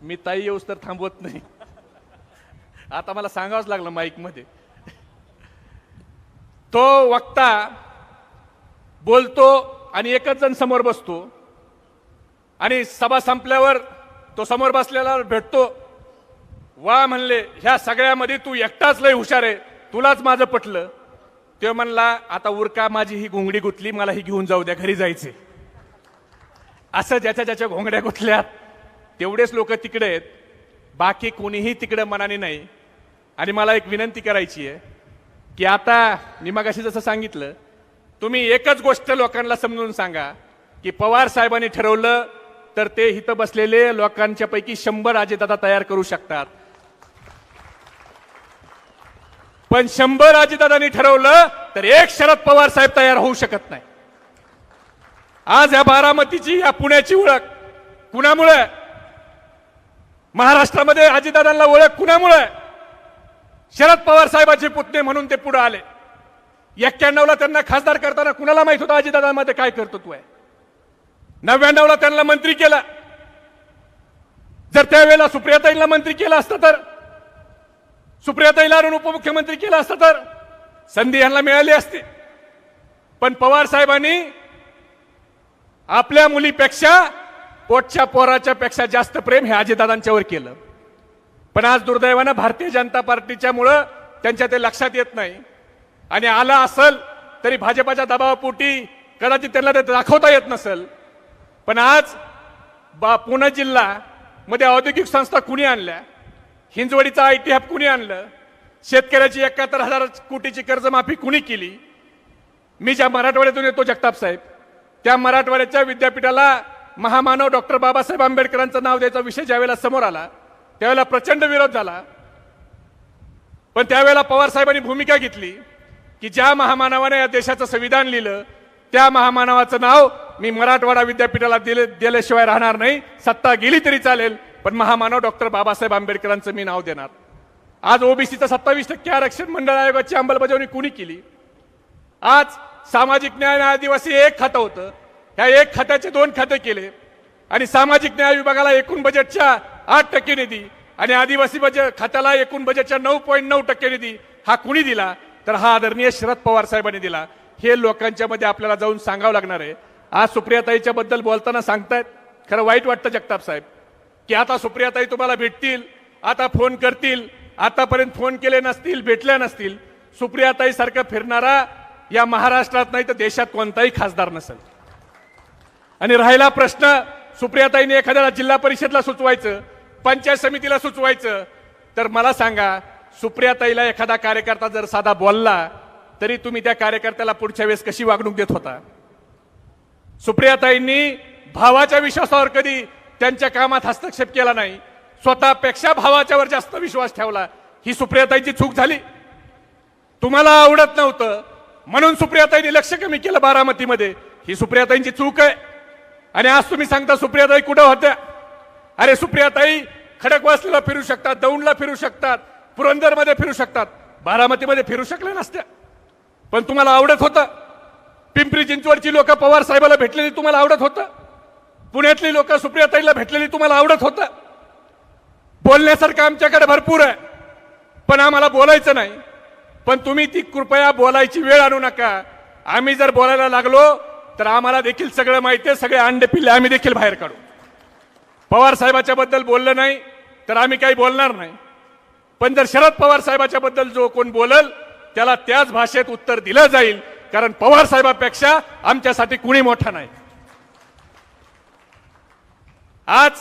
मी ताई येऊस तर थांबवत नाही. आता मला सांगावंच लागलं माईक मध्ये. तो वक्ता बोलतो आणि एकच जण समोर बसतो आणि सभा संपल्यावर तो समोर बसलेला भेटतो. वा म्हणले, ह्या सगळ्यामध्ये तू एकटाच लय हुशार आहे, तुलाच माझं पटलं. ते म्हणला आता उरका, माझी ही घोंगडी गुतली, मला ही घेऊन जाऊ द्या, घरी जायचे. असं ज्याच्या ज्याच्या घोंगड्या गुतल्यात तेवढेच लोक तिकडे आहेत, बाकी कोणीही तिकडे मनाने नाही. आणि मला एक विनंती करायची आहे की आता निमागाशी जसं सांगितलं, तुम्ही एकच गोष्ट लोकांना समजून सांगा की पवार साहेबांनी ठरवलं तर ते इथं बसलेले लोकांच्या पैकी 100 अजितदादा तयार करू शकतात. पण 100 अजितदादांनी ठरवलं तर एक शरद पवार साहेब तयार होऊ शकत नाही. आज या बारामतीची, या पुण्याची ओळख कुणामुळे? महाराष्ट्रामध्ये अजितदादांना ओळख कुणामुळे? शरद पवार साहेबांचे पुतणे म्हणून ते पुढे आले. 91ला त्यांना खासदार करताना कुणाला माहित होतं अजितदादांमध्ये काय कर्तृत्व आहे? 99ला त्यांना मंत्री केला. जर त्यावेळेला सुप्रियाताईंना मंत्री केलं असतं तर, सुप्रियाताईला उपमुख्यमंत्री केलं असतं तर संधी यांना मिळाली असती. पण पवार साहेबांनी आपल्या मुलीपेक्षा, पोटच्या पोराच्या पेक्षा जास्त प्रेम हे अजितदादांच्यावर केलं. पण आज दुर्दैवानं भारतीय जनता पार्टीच्यामुळं त्यांच्या ते लक्षात येत नाही. आणि आला असेल तरी भाजपाच्या दबावापोटी कदाचित त्यांना ते दाखवता येत नसेल. पण आज पुणे जिल्हा मध्ये औद्योगिक संस्था कुणी आणल्या? हिंजवडीचा IT हब कुणी आणलं? शेतकऱ्याची 71,000 कोटीची कर्जमाफी कुणी केली? मी ज्या मराठवाड्यातून येतो जगताप साहेब, त्या मराठवाड्याच्या विद्यापीठाला महामानव डॉक्टर बाबासाहेब आंबेडकरांचं नाव द्यायचा विषय ज्यावेळेला समोर आला त्यावेळेला प्रचंड विरोध झाला. पण त्यावेळेला पवार साहेबांनी भूमिका घेतली की ज्या महामानवाने या देशाचं संविधान लिहिलं त्या महामानवाचं नाव मी मराठवाडा विद्यापीठाला दिल्याशिवाय राहणार नाही. सत्ता गेली तरी चालेल, पण महामानव डॉक्टर बाबासाहेब आंबेडकरांचं मी नाव देणार. आज ओबीसीचं 27% आरक्षण मंडळ आयोगाची अंमलबजावणी कुणी केली? आज सामाजिक न्याय आणि आदिवासी एक खातं होतं, ह्या एक खात्याचे 2 खाते केले. आणि सामाजिक न्याय विभागाला एकूण बजेटच्या 8% निधी आणि आदिवासी बजेट खात्याला एकूण बजेटच्या 9.9% निधी हा कुणी दिला? तर हा आदरणीय शरद पवार साहेबांनी दिला. हे लोकांच्या मध्ये आपल्याला जाऊन सांगावं लागणार आहे. आज सुप्रियाताईच्या बद्दल बोलताना सांगतायत, खरं वाईट वाटतं जगताप साहेब की आता सुप्रियाताई तुम्हाला भेटतील, आता फोन करतील, आतापर्यंत फोन केले नसतील, भेटल्या नसतील. सुप्रियाताई सारखं फिरणारा या महाराष्ट्रात नाही तर देशात कोणताही खासदार नसेल. आणि राहिला प्रश्न सुप्रियाताईने एखाद्याला जिल्हा परिषदला सुचवायचं, पंचायत समितीला सुचवायचं, तर मला सांगा सुप्रियाताईला एखादा कार्यकर्ता जर साधा बोलला तरी तुम्ही त्या कार्यकर्त्याला पुढच्या वेळेस कशी वागणूक देत होता? सुप्रियाताईंनी भावाच्या विश्वासावर कधी त्यांच्या कामात हस्तक्षेप केला नाही, स्वतःपेक्षा भावाच्यावर जास्त विश्वास ठेवला. ही सुप्रियाताईची चूक झाली. तुम्हाला आवडत नव्हतं म्हणून सुप्रियाताईंनी लक्ष कमी केलं बारामतीमध्ये, ही सुप्रियाताईंची चूक आहे. आणि आज तुम्ही सांगता सुप्रियाताई कुठं होत्या? अरे सुप्रियाताई खडकवासलीला फिरू शकतात, दौंडला फिरू शकतात, पुरंदरमध्ये फिरू शकतात, बारामतीमध्ये फिरू शकले नसत्या. पण तुम्हाला आवडत होतं. पिंपरी चिंचवडची लोक पवार साहेबाला भेटलेली तुम्हाला आवडत होतं. पुण्यातली लोक सुप्रियाताईला भेटलेली तुम्हाला आवडत होतं. बोलण्यासारखं आमच्याकडे भरपूर आहे, पण आम्हाला बोलायचं नाही. पण तुम्ही ती कृपया बोलायची वेळ आणू नका. आम्ही जर बोलायला लागलो तर आम्हाला देखील सगळं माहिती आहे, सगळे अंडे पिल्ले आम्ही देखील बाहेर काढू. पवार साहेबाच्या बद्दल बोललं नाही तर आम्ही काही बोलणार नाही. पण जर शरद पवार साहेबाच्या बद्दल जो कोण बोलल त्याला त्याच भाषेत उत्तर दिलं जाईल, कारण पवार साहेबांपेक्षा आमच्यासाठी कुणी मोठा नाही. आज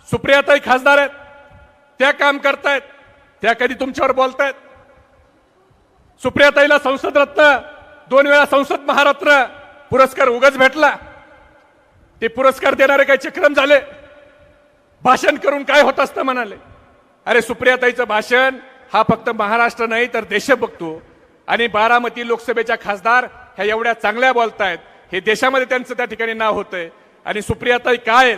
सुप्रियाताई खासदार आहेत, त्या काम करतायत, त्या कधी तुमच्यावर बोलतायत? सुप्रियाताईला संसद रत्न, 2 वेळा संसद महारत्न पुरस्कार उगाच भेटला. ते पुरस्कार देणारे काही चक्रम झाले? भाषण करून काय होत असतं म्हणाले. अरे सुप्रियाताईचं भाषण हा फक्त महाराष्ट्र नाही तर देश बघतो. आणि बारामती लोकसभेच्या खासदार ह्या एवढ्या चांगल्या बोलतायत, हे देशामध्ये त्यांचं त्या ठिकाणी नाव होतंय. आणि सुप्रियाताई काय,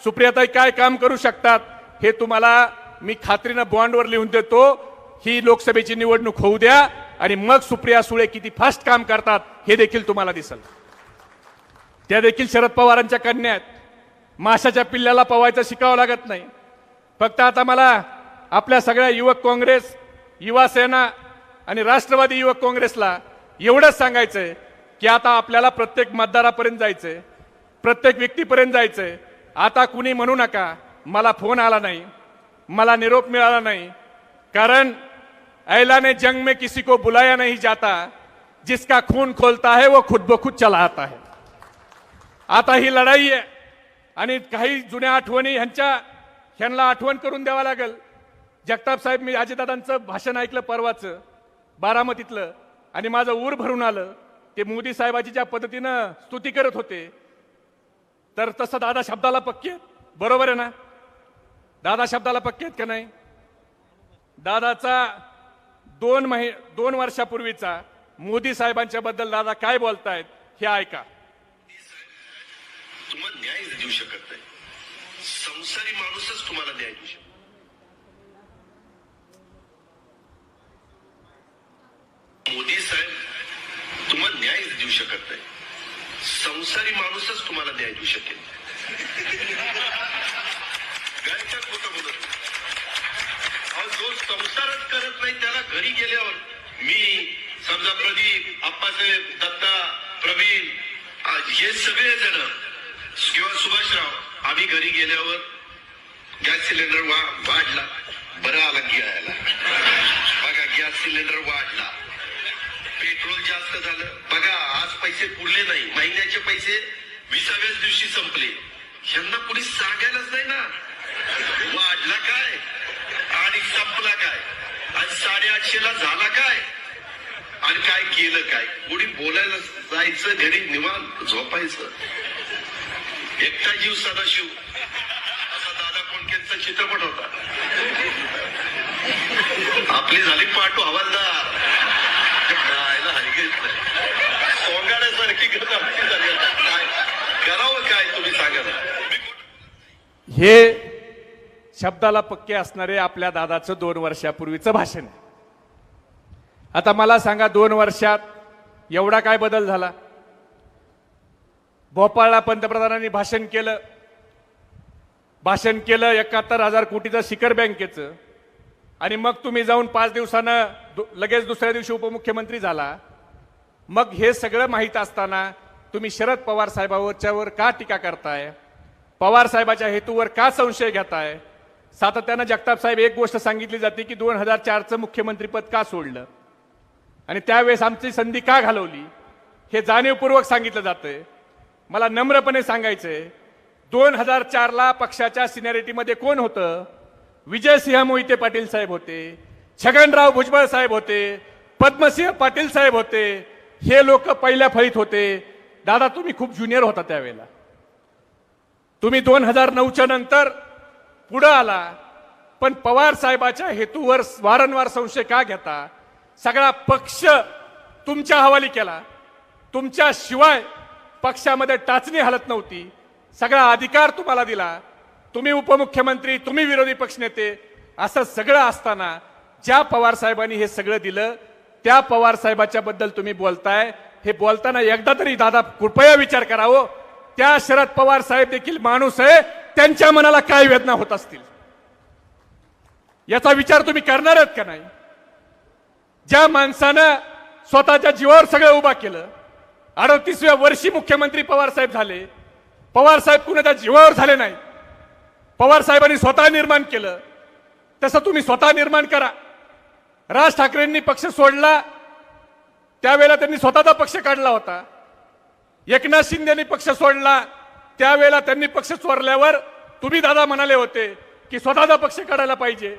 सुप्रियाताई काय काम करू शकतात हे तुम्हाला मी खात्रीनं बॉन्डवर लिहून देतो. ही लोकसभेची निवडणूक होऊ द्या आणि मग सुप्रिया सुळे किती फास्ट काम करतात हे देखील तुम्हाला दिसेल. त्या देखील शरद पवारांच्या कन्या आहेत. माशाच्या पिल्ल्याला पवायचं शिकावं लागत नाही. फक्त आता मला आपल्या सगळ्या युवक काँग्रेस, युवा सेना आणि राष्ट्रवादी युवक काँग्रेसला एवढंच सांगायचंय की आता आपल्याला प्रत्येक मतदारापर्यंत जायचंय, प्रत्येक व्यक्तीपर्यंत जायचंय. आता कुणी म्हणू नका मला फोन आला नाही, मला निरोप मिळाला नाही, कारण ऐलाने जंग में किसी को बुलाया नहीं जाता, जिसका खून खोलता है वो खुद ब खुद चला आता है. आता ही लढाई आहे आणि काही जुन्या आठवणी ह्यांना आठवण करून द्यावा लागेल. जगताप साहेब, मी अजितदादांचं भाषण ऐकलं परवाचं बारामतीतलं आणि माझं ऊर भरून आलं. ते मोदी साहेबाची ज्या पद्धतीनं स्तुती करत होते, तर तसं दादा शब्दाला पक्के आहेत. बरोबर आहे ना? दादा शब्दाला पक्के आहेत का नाही? दादाचा 2 वर्षापूर्वीचा मोदी साहेबांच्या बद्दल दादा काय बोलतायत हे ऐका. तुम्हाला न्याय देऊ शकत नाही, संसारी माणूसच तुम्हाला न्याय देऊ शकतो. मोदी साहेब तुम्हाला न्याय देऊ शकत नाही, संसारी माणूसच तुम्हाला न्याय देऊ शकेल. घरच्यात होतं बोलत, जो संसारच करत नाही त्याला घरी गेल्यावर मी समजा प्रदीप, आप्पासाहेब, दत्ता, प्रवीण, हे सगळे जण किंवा सुभाषराव, आम्ही घरी गेल्यावर गॅस सिलेंडर वाढला, बरं आला गिळायला, बघा गॅस सिलेंडर वाढला, पेट्रोल जास्त झालं, बघा आज पैसे पुरले नाही, महिन्याचे पैसे 20व्याच दिवशी संपले. ह्यांना कुणी सांगायलाच नाही ना वाढला काय आणि संपला काय आणि 850ला झाला काय आणि काय केलं काय. कोणी बोलायला जायचं, घरी निवांत झोपायचं. एकटा जीव सदाशिव असा दादा कोंडकेंचा चित्रपट होता. आपली झाली पाटू हवालदार, सोंगाड्यासारखी झाली. काय करावं काय तुम्ही सांगा ना. हे शब्दाला पक्के असणारे आपल्या दादाचं 2 वर्षापूर्वीचं भाषण आहे. आता मला सांगा 2 वर्षात एवढा काय बदल झाला? भोपाळला पंतप्रधानांनी भाषण केलं 71,000 कोटीचं शिखर बँकेचं, आणि मग तुम्ही जाऊन 5 दिवसानं लगेच दुसऱ्या दिवशी उपमुख्यमंत्री झाला. मग हे सगळं माहीत असताना तुम्ही शरद पवार साहेबांच्यावर का टीका करताय? पवार साहेबाच्या हेतूवर का संशय घेताय? सातत्यानं जगताप साहेब एक गोष्ट सांगितली जाते की 2004चं मुख्यमंत्रीपद का सोडलं आणि त्यावेळेस आमची संधी का घालवली, हे जाणीवपूर्वक सांगितलं जातंय. मला नम्रपणे सांगायचंय, 2004ला पक्षाच्या सिनियरिटीमध्ये कोण होतं? विजयसिंह मोहिते पाटील साहेब होते, छगनराव भुजबळ साहेब होते, पद्मसिंह पाटील साहेब होते. हे लोक पहिल्या फळीत होते. दादा तुम्ही खूप ज्युनियर होता त्यावेळेला. तुम्ही 2009च्या नंतर पुढे आला, पण पवार साहेबाच्या हेतूवर वारंवार संशय का घेता? सगळा पक्ष तुमच्या हवाली केला. तुमच्या शिवाय पक्षामध्ये टाचणी हलत नव्हती. सगळा अधिकार तुम्हाला दिला. तुम्ही उपमुख्यमंत्री, तुम्ही विरोधी पक्षनेते, असं सगळं असताना ज्या पवार साहेबांनी हे सगळं दिलं त्या पवार साहेबाच्या बद्दल तुम्ही बोलताय. हे बोलताना एकदा तरी दादा कृपया विचार करावं, त्या शरद पवार साहेब देखील माणूस आहे, त्यांच्या मनाला काय वेदना होत असतील याचा विचार तुम्ही करणार आहात का नाही? ज्या माणसानं स्वतःच्या जीवावर सगळं उभा केलं, 38व्या वर्षी मुख्यमंत्री पवार साहेब झाले. पवार साहेब कुणाच्या जीवावर झाले नाही. पवार साहेबांनी स्वतः निर्माण केलं, तसं तुम्ही स्वतः निर्माण करा. राज ठाकरेंनी पक्ष सोडला त्यावेळेला त्यांनी स्वतःचा पक्ष काढला होता. एकनाथ शिंदेनी पक्ष सोडला त्यावेळेला त्यांनी पक्ष चोरल्यावर तुम्ही दादा म्हणाले होते की स्वतःचा पक्ष काढायला पाहिजे,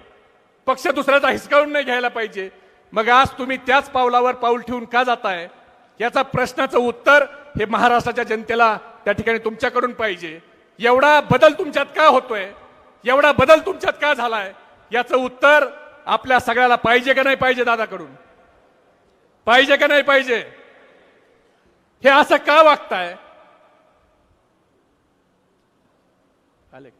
पक्ष दुसऱ्याचा हिसकावून नाही घ्यायला पाहिजे. मग आज तुम्ही त्याच पावलावर पाऊल ठेवून का जाताय? याचा प्रश्नाचं उत्तर हे महाराष्ट्राच्या जनतेला त्या ठिकाणी तुमच्याकडून पाहिजे. एवढा बदल तुमच्यात का होतोय, एवढा बदल तुमच्यात का झालाय, याचं उत्तर आपल्या सगळ्याला पाहिजे का नाही पाहिजे? दादाकडून पाहिजे का नाही पाहिजे? हे असं का वागताय? आले का?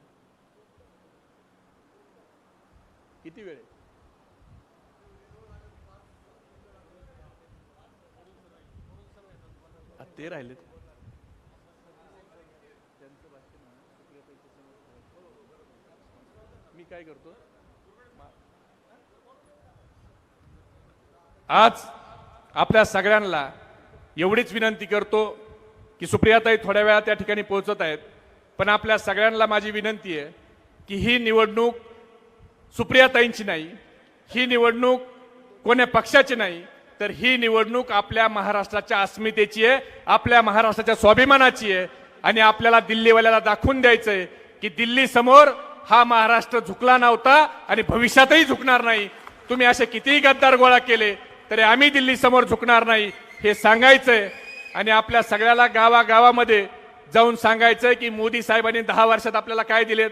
किती वेळ? ते राहिले. मी काय करतो आज आपल्या सगळ्यांना एवढीच विनंती करतो की सुप्रियाताई थोड्या वेळा त्या ठिकाणी पोहोचत आहेत, पण आपल्या सगळ्यांना माझी विनंती आहे की ही निवडणूक सुप्रियाताईंची नाही, ही निवडणूक कोण्या पक्षाची नाही, तर ही निवडणूक आपल्या महाराष्ट्राच्या अस्मितेची आहे, आपल्या महाराष्ट्राच्या स्वाभिमानाची आहे. आणि आपल्याला दिल्लीवाल्याला दाखवून द्यायचंय की दिल्ली समोर हा महाराष्ट्र झुकला नव्हता आणि भविष्यातही झुकणार नाही. तुम्ही असे कितीही गद्दार गोळा केले तरी आम्ही दिल्ली समोर झुकणार नाही, हे सांगायचंय. आणि आपल्या सगळ्याला गावागावामध्ये जाऊन सांगायचंय की मोदी साहेबांनी 10 वर्षात आपल्याला काय दिलेत,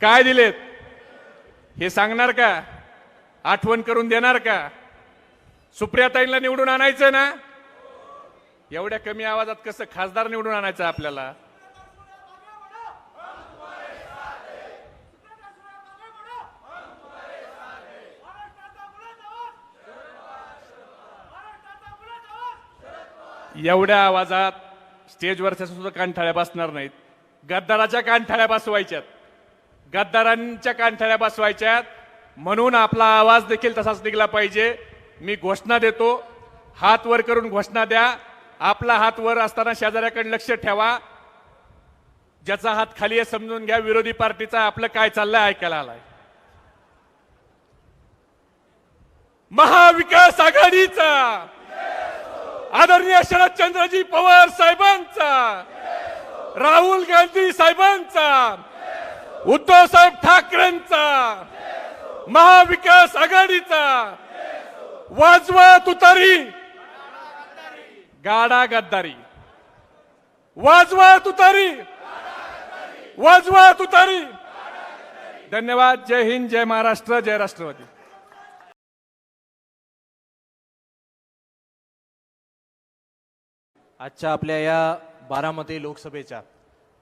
काय दिलेत हे सांगणार का? आठवण करून देणार का? सुप्रियाताईंना निवडून आणायचं ना? एवढ्या कमी आवाजात कसं खासदार निवडून आणायचं आपल्याला? एवढ्या आवाजात स्टेजवरच्या सुद्धा कानठाळ्या बसणार नाहीत. गद्दाराच्या कानठाळ्या बसवायच्यात, गद्दारांच्या कानठाळ्या बसवायच्यात. म्हणून आपला आवाज देखील तसाच निघला पाहिजे. मी घोषणा देतो, हात वर करून घोषणा द्या. आपला हात वर असताना शेजाऱ्याकडे लक्ष ठेवा. ज्याचा हात खाली आहे समजून घ्या विरोधी पार्टीचा आपलं काय चाललंय ऐकायला आलाय. महाविकास आघाडीचा, आदरणीय शरदचंद्रजी पवार साहेबांचा, राहुल गांधी साहेबांचा, उद्धव साहेब ठाकरेंचा, महाविकास आघाडीचा. वाजवा तुतारी, गाडा गद्दारी. वाजवा तुतारी, वाजवा तुतारी. धन्यवाद. जय हिंद, जय महाराष्ट्र, जय राष्ट्रवादी. आजच्या आपल्या या बारामती लोकसभेच्या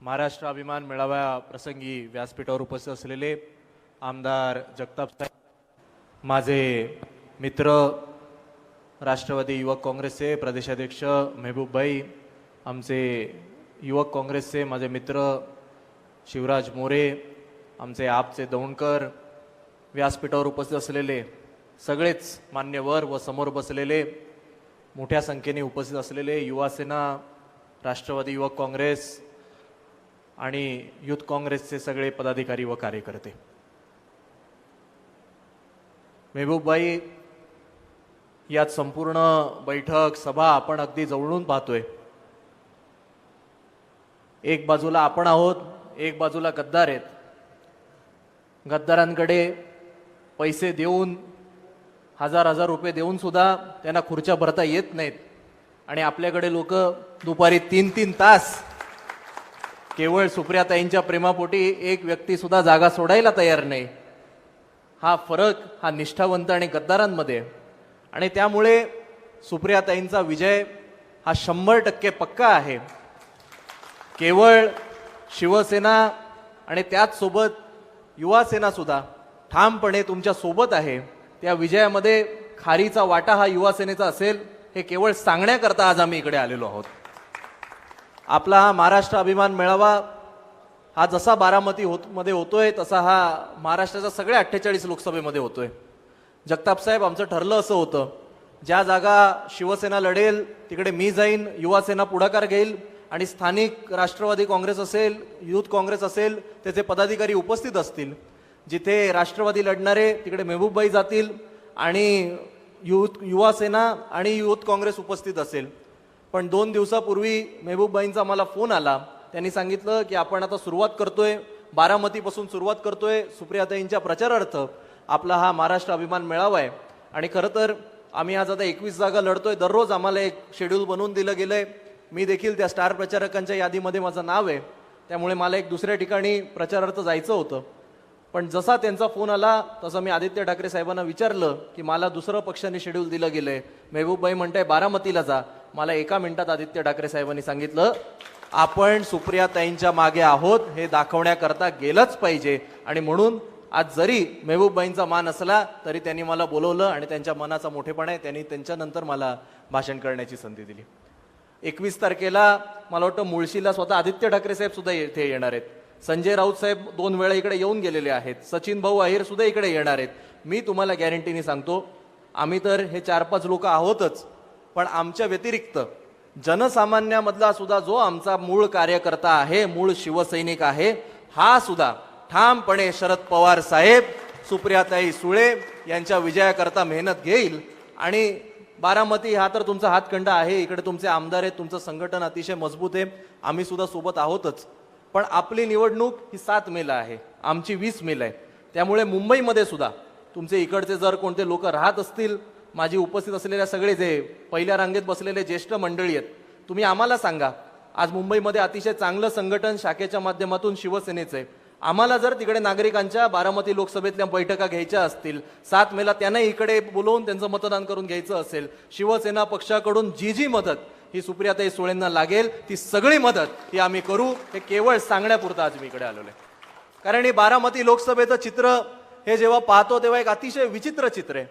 महाराष्ट्र अभिमान मेळाव्या प्रसंगी व्यासपीठावर उपस्थित असलेले आमदार जगताप साहेब, माझे मित्र राष्ट्रवादी युवक काँग्रेसचे प्रदेशाध्यक्ष मेहबूब भाई, आमचे युवक काँग्रेसचे माझे मित्र शिवराज मोरे, आमचे आपचे दौंडकर, व्यासपीठावर उपस्थित असलेले सगळेच मान्यवर व समोर बसलेले मोठ्या संख्येने उपस्थित असलेले युवासेना, राष्ट्रवादी युवक काँग्रेस, आणि युथ काँग्रेसचे सगळे पदाधिकारी व कार्यकर्ते, मेहबूबबाई, यात संपूर्ण बैठक सभा आपण अगदी जवळून पाहतोय. एक बाजूला आपण आहोत, एक बाजूला गद्दार आहेत. गद्दारांकडे पैसे देऊन, हजार हजार रुपये देऊन सुद्धा त्यांना खुर्च्या भरता येत नाहीत. आणि आपल्याकडे लोक दुपारी 3-3 तास केवळ सुप्रियाताईंच्या प्रेमापोटी एक व्यक्ती सुद्धा जागा सोडायला तयार नाही. हा फरक हा निष्ठावंत आणि गद्दारांमध्ये आहे. आणि त्यामुळे सुप्रियाताईंचा विजय हा 100% पक्का आहे. केवळ शिवसेना आणि त्याच सोबत युवासेना सुद्धा ठामपणे तुमच्या सोबत आहे. त्या विजयामध्ये खारीचा वाटा हा युवासेनेचा असेल हे केवळ सांगण्याकरता आज आम्ही इकडे आलेलो आहोत. आपला हा महाराष्ट्र अभिमान मेळावा हा जसा बारामती मध्ये होतोय तसा हा महाराष्ट्राच्या सगळ्या 48 लोकसभेमध्ये होतोय. जगताप साहेब, आमचं ठरलं असं होतं, ज्या जागा शिवसेना लढेल तिकडे मी जाईन, युवासेना पुढाकार घेईल आणि स्थानिक राष्ट्रवादी काँग्रेस असेल, युथ काँग्रेस असेल, त्याचे पदाधिकारी उपस्थित असतील. जिथे राष्ट्रवादी लढणारे तिकडे मेहबूबबाई जातील आणि युवासेना आणि युथ काँग्रेस उपस्थित असेल. पण 2 दिवसापूर्वी मेहबूबबाईंचा मला फोन आला. त्यांनी सांगितलं की आपण आता सुरुवात करतोय, बारामतीपासून सुरुवात करतोय सुप्रियाताईंच्या प्रचारार्थ आपला हा महाराष्ट्र अभिमान मेळावा आहे. आणि खरं तर आम्ही आज आता 21 जागा लढतोय. दररोज आम्हाला एक शेड्यूल बनवून दिलं गेलंय. मी देखील त्या स्टार प्रचारकांच्या यादीमध्ये माझं नाव आहे. त्यामुळे मला एक दुसऱ्या ठिकाणी प्रचारार्थ जायचं होतं. पण जसा त्यांचा फोन आला तसं मी आदित्य ठाकरे साहेबांना विचारलं की मला दुसरं पक्षाने शेड्यूल दिलं गेलंय, मेहबूबबाई म्हणताय बारामतीला जा. मला 1 मिनिटात आदित्य ठाकरे साहेबांनी सांगितलं आपण सुप्रियाताईंच्या मागे आहोत हे दाखवण्याकरता गेलंच पाहिजे. आणि म्हणून आज जरी मेहबूबबाईंचा मान असला तरी त्यांनी मला बोलवलं आणि त्यांच्या मनाचा मोठेपणा आहे, त्यांनी त्यांच्यानंतर मला भाषण करण्याची संधी दिली. 21 तारखेला मला वाटतं मुळशीला स्वतः आदित्य ठाकरे साहेब सुद्धा इथे येणार आहेत. संजय राऊत साहेब 2 वेळा इकडे येऊन गेलेले आहेत. सचिन भाऊ अहिर सुद्धा इकडे येणार आहेत. मी तुम्हाला गॅरंटीने सांगतो, आम्ही तर हे 4-5 लोक आहोतच, पण आमच्या व्यतिरिक्त जनसामान्यामधला सुद्धा जो आमचा मूळ कार्यकर्ता आहे, मूळ शिवसैनिक आहे, हा सुद्धा ठामपणे शरद पवार साहेब, सुप्रियाताई सुळे यांच्या विजयाकरता मेहनत घेईल. आणि बारामती हा तर तुमचा हातखंडा आहे, इकडे तुमचे आमदार आहेत, तुमचं संघटन अतिशय मजबूत आहे, आम्ही सुद्धा सोबत आहोतच. पण आपली निवडणूक ही 7 मेला आहे, आमची 20 मेला आहे. त्यामुळे मुंबईमध्ये सुद्धा तुमचे इकडचे जर कोणते लोक राहत असतील, माझी उपस्थित असलेल्या सगळे जे पहिल्या रांगेत बसलेले ज्येष्ठ मंडळी आहेत, तुम्ही आम्हाला सांगा. आज मुंबईमध्ये अतिशय चांगलं संघटन शाखेच्या माध्यमातून शिवसेनेचं आहे. आम्हाला जर तिकडे नागरिकांच्या बारामती लोकसभेतल्या बैठका घ्यायच्या असतील, 7 मेला त्यांना इकडे बोलवून त्यांचं मतदान करून घ्यायचं असेल, शिवसेना पक्षाकडून जी मदत ही सुप्रियाताई सुळेंना लागेल ती सगळी मदत ही आम्ही करू. हे केवळ सांगण्यापुरतं आज मी इकडे आलेलो आहे. कारण हे बारामती लोकसभेचं चित्र हे जेव्हा पाहतो तेव्हा एक अतिशय विचित्र चित्र आहे.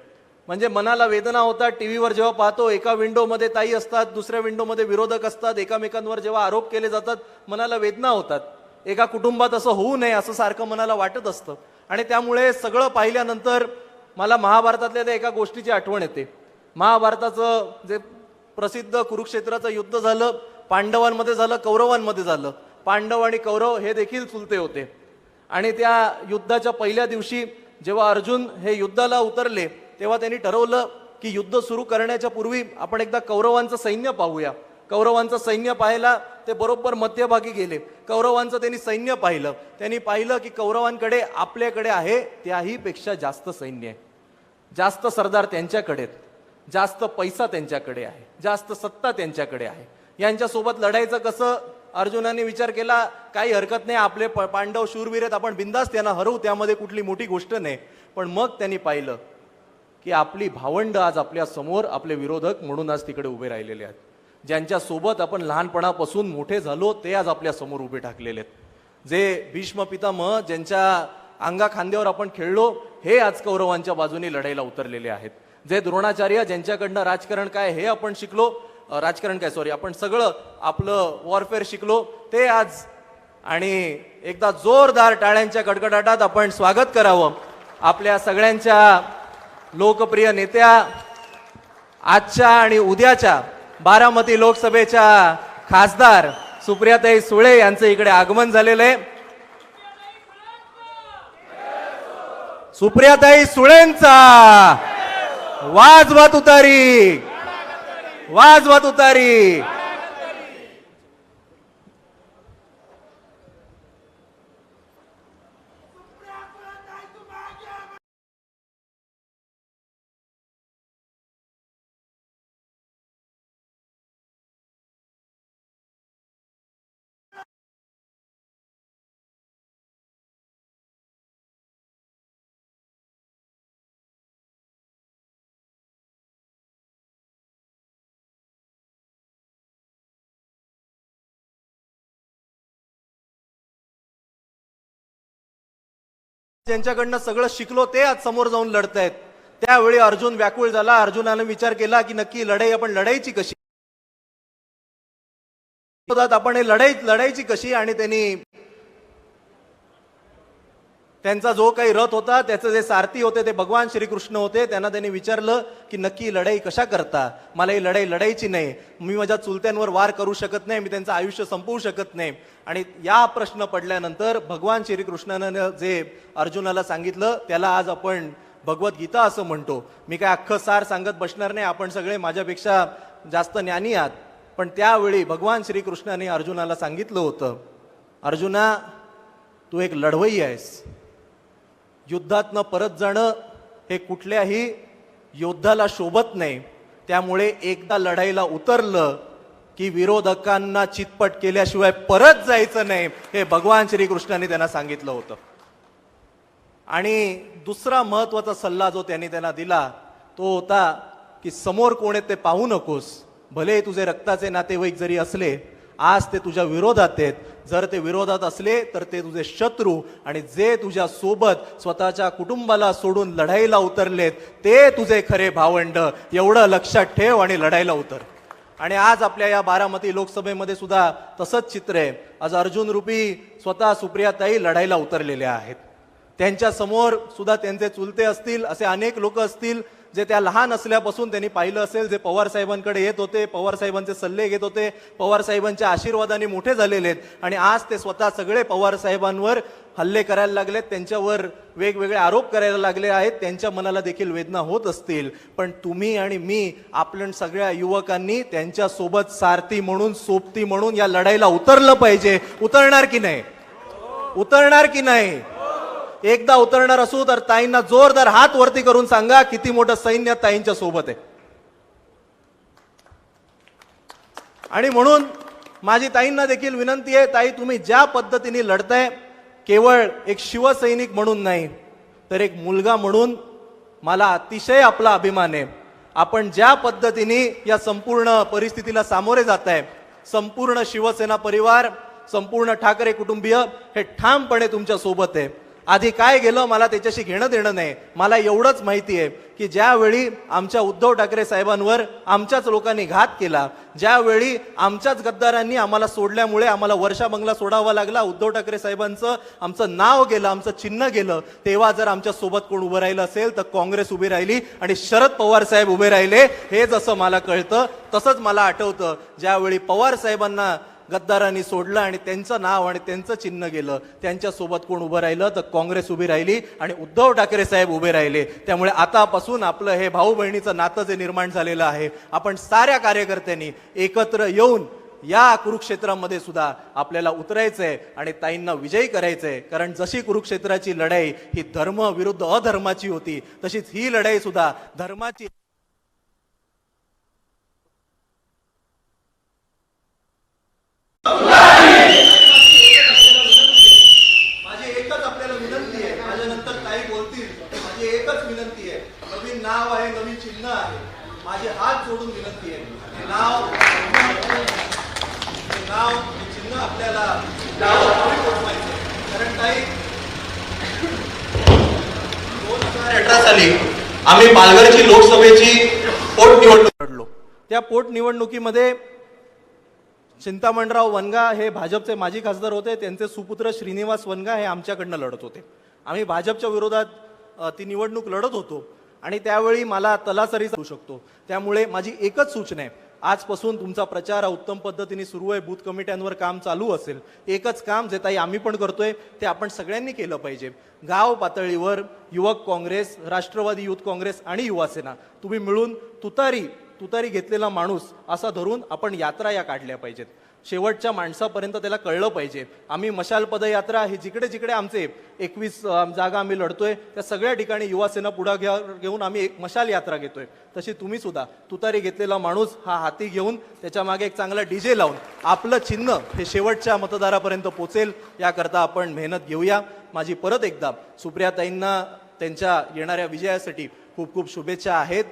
म्हणजे मनाला वेदना होतात. टीव्हीवर जेव्हा पाहतो एका विंडोमध्ये ताई असतात, दुसऱ्या विंडोमध्ये विरोधक असतात, एकामेकांवर जेव्हा आरोप केले जातात मनाला वेदना होतात. एका कुटुंबात असं होऊ नये असं सारखं मनाला वाटत असतं. आणि त्यामुळे सगळं पाहिल्यानंतर मला महाभारतातल्या त्या एका गोष्टीची आठवण येते. महाभारताचं जे प्रसिद्ध कुरुक्षेत्राचं युद्ध झालं, पांडवांमध्ये झालं, कौरवांमध्ये झालं. पांडव आणि कौरव हे देखील चुलते होते. आणि त्या युद्धाच्या पहिल्या दिवशी जेव्हा अर्जुन हे युद्धाला उतरले तेव्हा त्यांनी ठरवलं की युद्ध सुरू करण्याच्या पूर्वी आपण एकदा कौरवांचं सैन्य पाहूया. कौरवांचं सैन्य पाहायला ते बरोबर मध्यभागी गेले. कौरवांचं त्यांनी सैन्य पाहिलं. त्यांनी पाहिलं की कौरवांकडे आपल्याकडे आहे त्याही पेक्षा जास्त सैन्य आहे, जास्त सरदार त्यांच्याकडे, जास्त पैसा त्यांच्याकडे आहे, जास्त सत्ता त्यांच्याकडे आहे. यांच्यासोबत लढायचं कसं? अर्जुनाने विचार केला, काही हरकत नाही, आपले पांडव शूरवीर आहेत, आपण बिंदास त्यांना हरवू, त्यामध्ये कुठली मोठी गोष्ट नाही. पण मग त्यांनी पाहिलं की आपली भावंड आज आपल्या समोर, आपले विरोधक म्हणून आज तिकडे उभे राहिलेले आहेत. ज्यांच्या सोबत आपण लहानपणापासून मोठे झालो ते आज आपल्या समोर उभे ठाकलेले आहेत. जे भीष्म पितामह ज्यांच्या अंगा खांद्यावर आपण खेळलो हे आज कौरवांच्या बाजूने लढायला उतरलेले आहेत. जे द्रोणाचार्य ज्यांच्याकडनं राजकारण काय हे आपण शिकलो, आपण सगळं आपलं वॉरफेअर शिकलो ते आज. आणि एकदा जोरदार टाळ्यांच्या कडकडाटात आपण स्वागत करावं आपल्या सगळ्यांच्या लोकप्रिय नेत्या, आजच्या आणि उद्याच्या बारामती लोकसभेच्या खासदार सुप्रियाताई सुळे यांचं इकडे आगमन झालेलं आहे. सुप्रियाताई सुळेंचा वाजवा तुतारी, वाजवा तुतारी. ज्यांच्याकडनं सगळं शिकलो ते आज समोर जाऊन लढतायत. त्यावेळी अर्जुन व्याकुळ झाला. अर्जुनाने विचार केला की नक्की लढाई आपण लढायची कशी, आपण हे लढायची कशी. आणि त्यांचा जो काही रथ होता, त्याचे जे सारथी होते ते भगवान श्रीकृष्ण होते. त्यांनी विचारलं की नक्की लढाई कशा करता, मला ही लढाई लढायची नाही, मी माझ्या चुलत्यांवर वार करू शकत नाही, मी त्यांचं आयुष्य संपवू शकत नाही. आणि या प्रश्न पडल्यानंतर भगवान श्रीकृष्णानं जे अर्जुनाला सांगितलं त्याला आज आपण भगवद्गीता असं म्हणतो. मी काय अख्खं सार सांगत बसणार नाही, आपण सगळे माझ्यापेक्षा जास्त ज्ञानी आहात. पण त्यावेळी भगवान श्रीकृष्णाने अर्जुनाला सांगितलं होतं, अर्जुना तू एक लढवई आहेस. युद्धातनं परत जाणं हे कुठल्याही योद्धाला शोभत नाही. त्यामुळे एकदा लढाईला उतरलं की विरोधकांना चितपट केल्याशिवाय परत जायचं नाही, हे भगवान श्रीकृष्णाने त्यांना सांगितलं होतं. आणि दुसरा महत्वाचा सल्ला जो त्यांना दिला तो होता की समोर कोण आहे ते पाहू नकोस. भले तुझे रक्ताचे नातेवाईक जरी असले, आज ते तुझ्या विरोधात आहेत. जर ते विरोधात असले तर ते तुझे शत्रू, आणि जे तुझ्या सोबत स्वतःच्या कुटुंबाला सोडून लढाईला उतरलेत ते तुझे खरे भावंड. एवढं लक्षात ठेव आणि लढाईला उतर. आणि आज आपल्या या बारामती लोकसभेमध्ये सुद्धा तसंच चित्र आहे. आज अर्जुन रूपी स्वतः सुप्रियाताई लढाईला उतरलेल्या आहेत. त्यांच्या समोर सुद्धा त्यांचे चुलते असतील, असे अनेक लोक असतील जे त्या लहान असल्यापासून त्यांनी पाहिलं असेल, जे पवार साहेबांकडे येत होते, पवार साहेबांचे सल्ले घेत होते, पवार साहेबांच्या आशीर्वादाने मोठे झालेले आहेत. आणि आज ते स्वतः सगळे पवार साहेबांवर हल्ले करायला लागलेत, त्यांच्यावर वेगवेगळे आरोप करायला लागले आहेत. त्यांच्या मनाला देखील वेदना होत असतील. पण तुम्ही आणि मी, आपण सगळ्या युवकांनी त्यांच्या सोबत सारथी म्हणून, सोबती म्हणून या लढाईला उतरलं पाहिजे. उतरणार की नाही? उतरणार की नाही? एकदा उतरणार असू तर ताईंना जोरदार हात वरती करून सांगा किती मोठं सैन्य ताईंच्या सोबत आहे. आणि म्हणून माझी ताईंना देखील विनंती आहे, ताई तुम्ही ज्या पद्धतीने लढताय, केवळ एक शिवसैनिक म्हणून नाही तर एक मुलगा म्हणून मला अतिशय आपला अभिमान आहे. आपण ज्या पद्धतीने या संपूर्ण परिस्थितीला सामोरे जाताय, संपूर्ण शिवसेना परिवार, संपूर्ण ठाकरे कुटुंबीय हे ठामपणे तुमच्या सोबत आहे. आधी काय गेलं मला त्याच्याशी घेणं देणं नाही. मला एवढंच माहिती आहे की ज्यावेळी आमच्या उद्धव ठाकरे साहेबांवर आमच्याच लोकांनी घात केला, ज्यावेळी आमच्याच गद्दारांनी आम्हाला सोडल्यामुळे आम्हाला वर्षा बंगला सोडावा लागला, उद्धव ठाकरे साहेबांचं आमचं नाव गेलं, आमचं चिन्ह गेलं, तेव्हा जर आमच्या सोबत कोण उभं राहिलं असेल तर काँग्रेस उभी राहिली आणि शरद पवार साहेब उभे राहिले. हे जसं मला कळतं तसंच मला आठवतं, ज्यावेळी पवार साहेबांना गद्दारांनी सोडलं आणि त्यांचं नाव आणि त्यांचं चिन्ह गेलं, त्यांच्या सोबत कोण उभं राहिलं तर काँग्रेस उभी राहिली आणि उद्धव ठाकरे साहेब उभे राहिले. त्यामुळे आतापासून आपलं हे भाऊ बहिणीचं नातं जे निर्माण झालेलं आहे, आपण साऱ्या कार्यकर्त्यांनी एकत्र येऊन या कुरुक्षेत्रामध्ये सुद्धा आपल्याला उतरायचंय आणि ताईंना विजयी करायचंय. कारण जशी कुरुक्षेत्राची लढाई ही धर्म विरुद्ध अधर्माची होती, तशीच ही लढाई सुद्धा धर्माची. माझी एकच आपल्याला विनंती आहे, माझ्यानंतर ताई बोलतील, माझी एकच विनंती आहे. नवीन नाव आहे, नवीन चिन्ह आहे, माझे हात जोडून विनंती आहे. हे चिन्ह आपल्याला पोचवायचं. कारण ताई 2018 साली आम्ही पालघरची लोकसभेची पोटनिवडणूक लढलो. त्या पोटनिवडणुकीमध्ये चिंतामणराव वनगा हे भाजपचे माजी खासदार होते, त्यांचे सुपुत्र श्रीनिवास वनगा हे आमच्याकडनं लढत होते. आम्ही भाजपच्या विरोधात ती निवडणूक लढत होतो आणि त्यावेळी मला तलासरी जाऊ शकतो. त्यामुळे माझी एकच सूचना आहे, आजपासून तुमचा प्रचार हा उत्तम पद्धतीने सुरू आहे. बूथ कमिट्यांवर काम चालू असेल. एकच काम जे ताई आम्ही पण करतोय ते आपण सगळ्यांनी केलं पाहिजे. गाव पातळीवर युवक काँग्रेस, राष्ट्रवादी युथ काँग्रेस आणि युवासेना तुम्ही मिळून तुतारी घेतलेला माणूस असा धरून आपण यात्रा या काढल्या पाहिजेत. शेवटच्या माणसापर्यंत त्याला कळलं पाहिजे. आम्ही मशाल पदयात्रा ही जिकडे जिकडे आमचे 21 जागा आम्ही लढतोय त्या सगळ्या ठिकाणी युवासेना घेऊन आम्ही एक मशाल यात्रा घेतोय. तशी तुम्ही सुद्धा तुतारी घेतलेला माणूस हा हाती घेऊन त्याच्या मागे एक चांगला डीजे लावून आपलं चिन्ह हे शेवटच्या मतदारापर्यंत पोचेल याकरता आपण मेहनत घेऊया. माझी परत एकदा सुप्रियाताईंना त्यांच्या येणाऱ्या विजयासाठी खूप खूप शुभेच्छा आहेत.